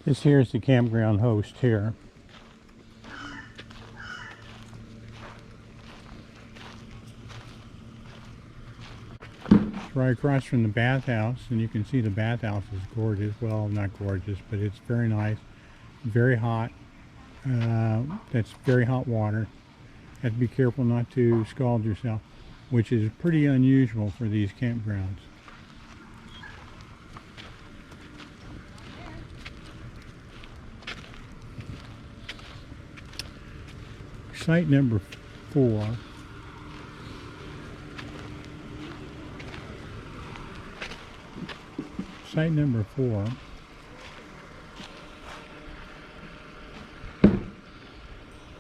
This here is the campground host here. It's right across from the bathhouse, and you can see the bathhouse is gorgeous. Well, not gorgeous, but it's very nice, very hot. That's very hot water. Have to be careful not to scald yourself, which is pretty unusual for these campgrounds. Site number 4. Site number 4.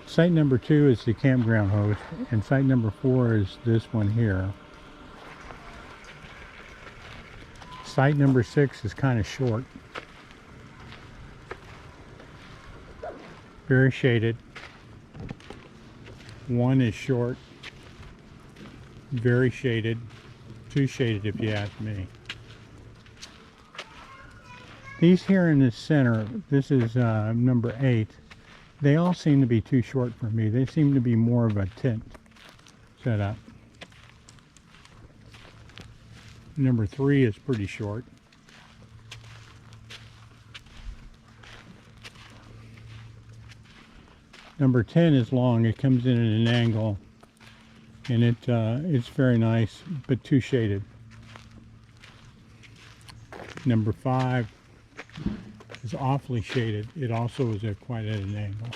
Site number 2 is the campground host, and site number 4 is this one here. Site number 6 is kind of short. Very shaded. 1 is short. Very shaded. Too shaded if you ask me. These here in the center, this is number 8. They all seem to be too short for me. They seem to be more of a tent setup. Number 3 is pretty short. Number 10 is long. It comes in at an angle, and it's very nice, but too shaded. Number 5 is awfully shaded. It also is quite at an angle.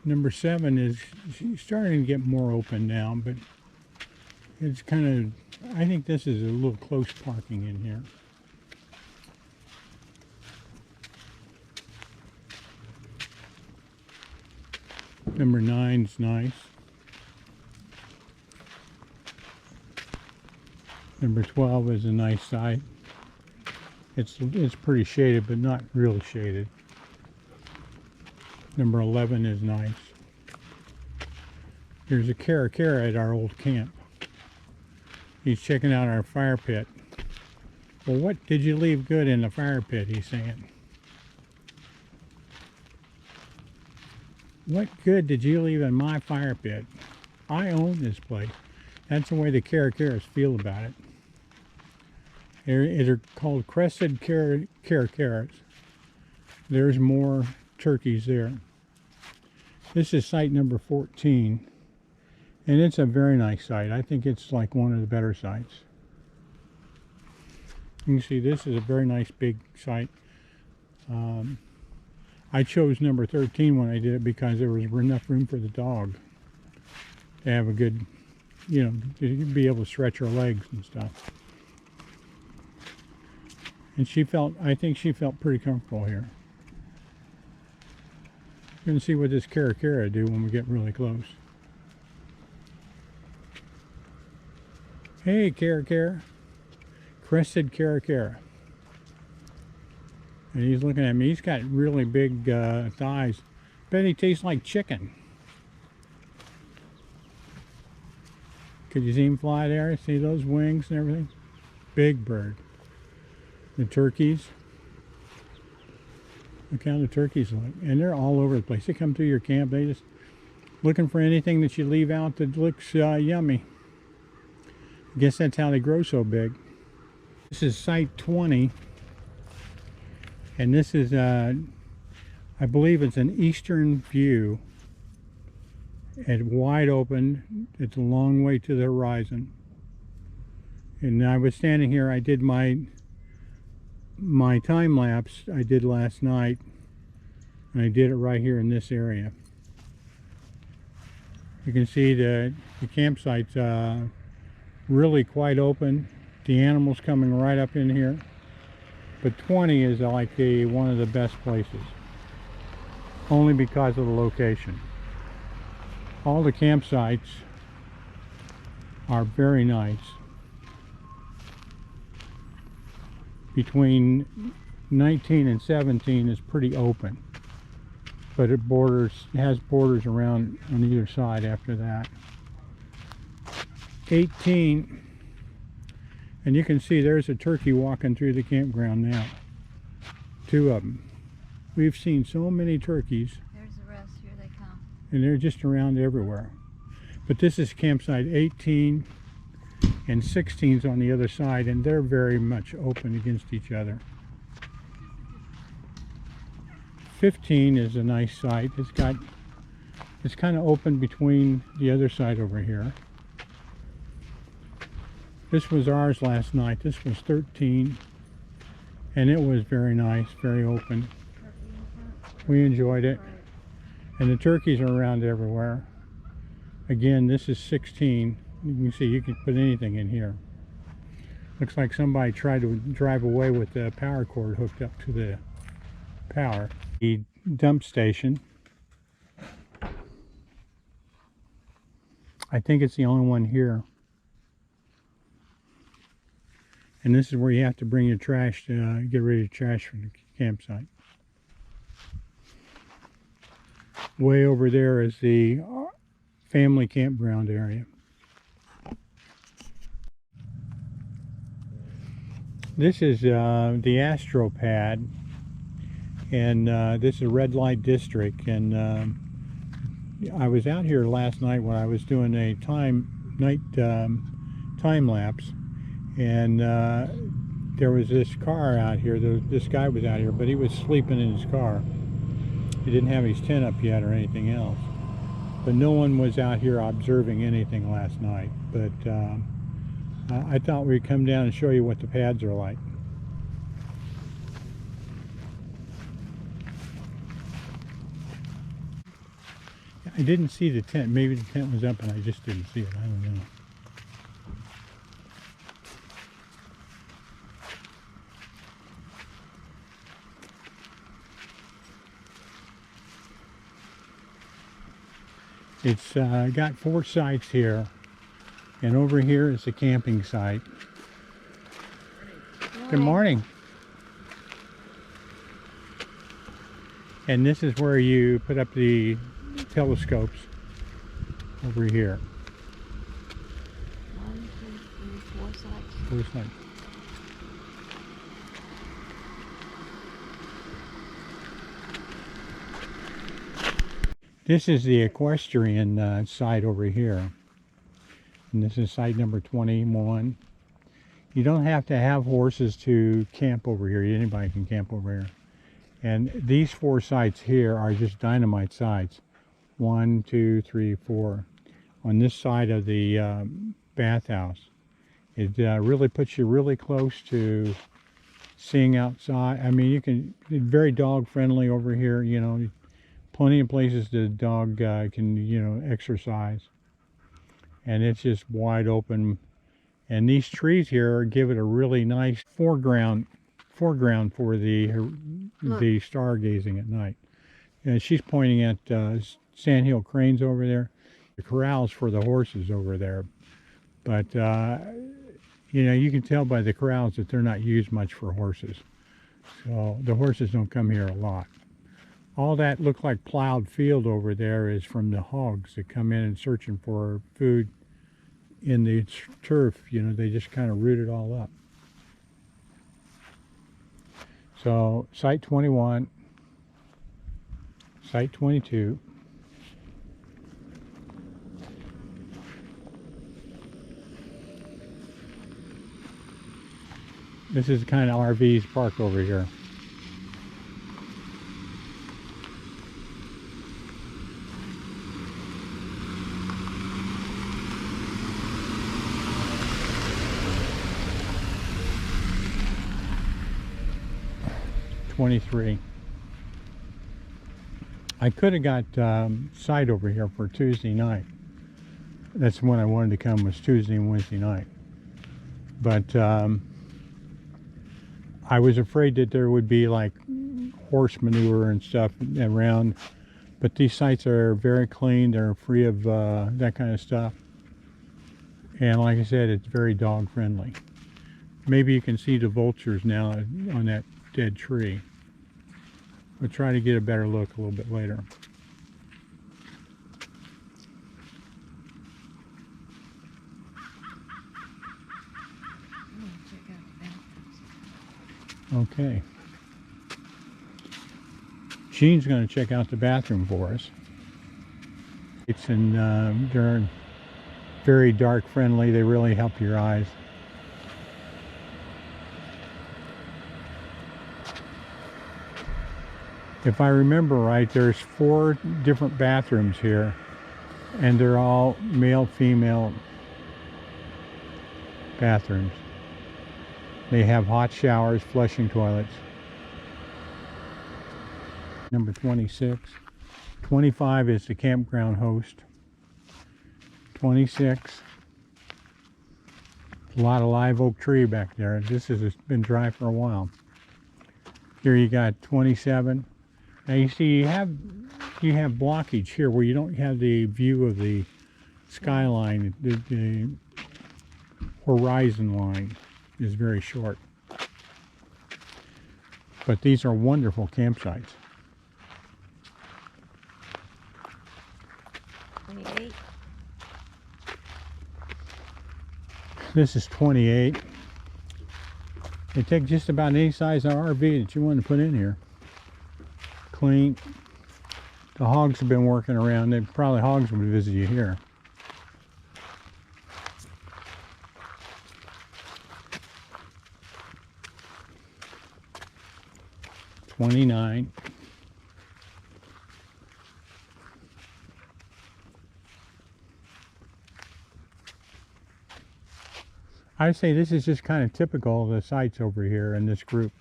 Number 7 is starting to get more open now, but it's kind of, I think this is a little close parking in here. Number 9's nice. Number 12 is a nice site. It's pretty shaded, but not really shaded. Number 11 is nice. There's a Kara at our old camp. He's checking out our fire pit. Well, what did you leave good in the fire pit, he's saying. What good did you leave in my fire pit? I own this place. That's the way the Caras feel about it. They're called crested Caras. There's more turkeys there. This is site number 14. And it's a very nice site. I think it's like one of the better sites. You can see this is a very nice big site. I chose number 13 when I did it because there was enough room for the dog to have a good, to be able to stretch her legs and stuff. And I think she felt pretty comfortable here. We're going to see what this Cara do when we get really close. Hey, Cara. Crested Cara. And he's looking at me. He's got really big thighs. Bet he tastes like chicken. Could you see him fly there? See those wings and everything? Big bird. The turkeys. Look how the turkeys look. And they're all over the place. They come through your camp. They just looking for anything that you leave out that looks yummy. I guess that's how they grow so big. This is site 20. And this is, I believe it's an eastern view. It's wide open. It's a long way to the horizon. And I was standing here. I did my time lapse I did last night. And I did it right here in this area. You can see the campsite's really quite open. The animals coming right up in here. But 20 is like one of the best places, only because of the location. All the campsites are very nice. Between 19 and 17 is pretty open. but it has borders around on either side after that. 18, and you can see there's a turkey walking through the campground now. 2 of them. We've seen so many turkeys. There's the rest. Here they come. And they're just around everywhere. But this is campsite 18, and 16's on the other side, and they're very much open against each other. 15 is a nice site. It's kind of open between the other side over here. This was ours last night. This was 13, and it was very nice, very open. We enjoyed it, and the turkeys are around everywhere. Again, this is 16. You can see you can put anything in here. Looks like somebody tried to drive away with the power cord hooked up to the power. The dump station. I think it's the only one here. And this is where you have to bring your trash to get rid of your trash from the campsite. Way over there is the family campground area. This is the Astro pad, and this is a red light district, and I was out here last night when I was doing a night time lapse, and there was this car out here. This guy was out here, but he was sleeping in his car. He didn't have his tent up yet or anything else, but no one was out here observing anything last night. But I thought we'd come down and show you what the pads are like. I didn't see the tent. Maybe the tent was up and I just didn't see it. I don't know. It's got 4 sites here, and over here is the camping site. Good morning. And this is where you put up the telescopes over here. 1, 2, 3, 4 sites. 4 sites. This is the Equestrian site over here, and this is site number 21. You don't have to have horses to camp over here. Anybody can camp over here. And these 4 sites here are just dynamite sites. 1, 2, 3, 4. On this side of the bathhouse, it really puts you really close to seeing outside. I mean, it's very dog friendly over here. You know, plenty of places the dog can exercise, and it's just wide open. And these trees here give it a really nice foreground for the stargazing at night. And she's pointing at sandhill cranes over there, the corrals for the horses over there. But you can tell by the corrals that they're not used much for horses, so the horses don't come here a lot. All that looked like plowed field over there is from the hogs that come in and searching for food in the turf. They just kind of root it all up. So site 21, site 22. This is the kind of RVs parked over here. I could have got site over here for Tuesday night. That's when I wanted to come, was Tuesday and Wednesday night. But I was afraid that there would be like horse manure and stuff around. But these sites are very clean. They're free of that kind of stuff. And like I said, it's very dog friendly. Maybe you can see the vultures now on that dead tree. We'll try to get a better look a little bit later. I'm gonna check out the bathrooms. Okay. Jean's going to check out the bathroom for us. It's in, they're very dark friendly. They really help your eyes. If I remember right, there's 4 different bathrooms here, and they're all male-female bathrooms. They have hot showers, flushing toilets. Number 26. 25 is the campground host. 26. A lot of live oak tree back there. This has been dry for a while. Here you got 27. Now you see you have blockage here where you don't have the view of the skyline. The horizon line is very short. But these are wonderful campsites. 28. This is 28. They take just about any size RV that you want to put in here. Clean. The hogs have been working around. Hogs would visit you here. $29. I'd say this is just kind of typical of the sites over here in this group.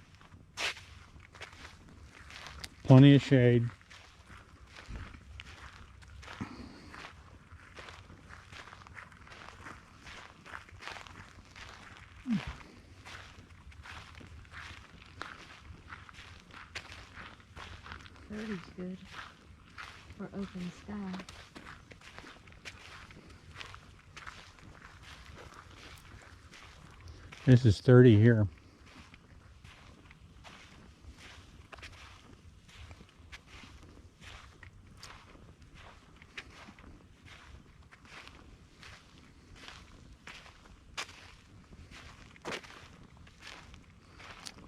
Plenty of shade. Thirty's good for open sky. This is 30 here.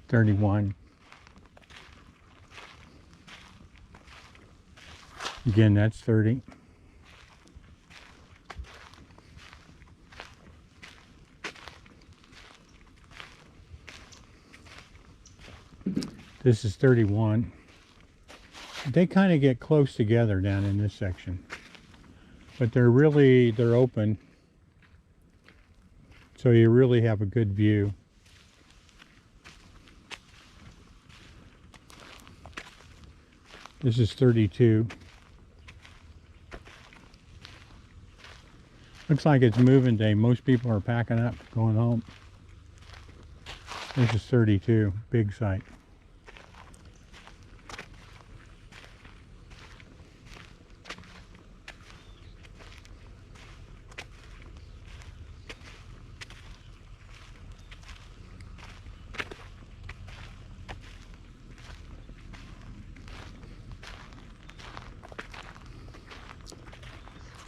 $31. Again, that's 30. This is 31. They kind of get close together down in this section, but they're open, so you really have a good view. This is 32. Looks like it's moving day. Most people are packing up, going home. This is 32, big site.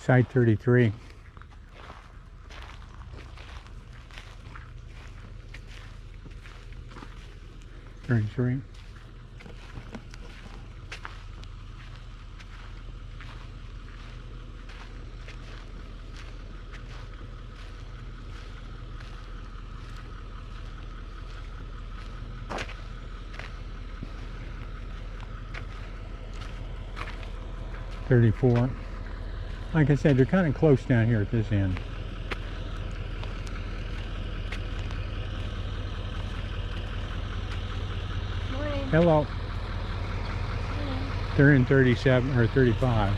Site 33. $33. $34. Like I said, they're kind of close down here at this end. Morning. Hello. Morning. They're in 37 or 35.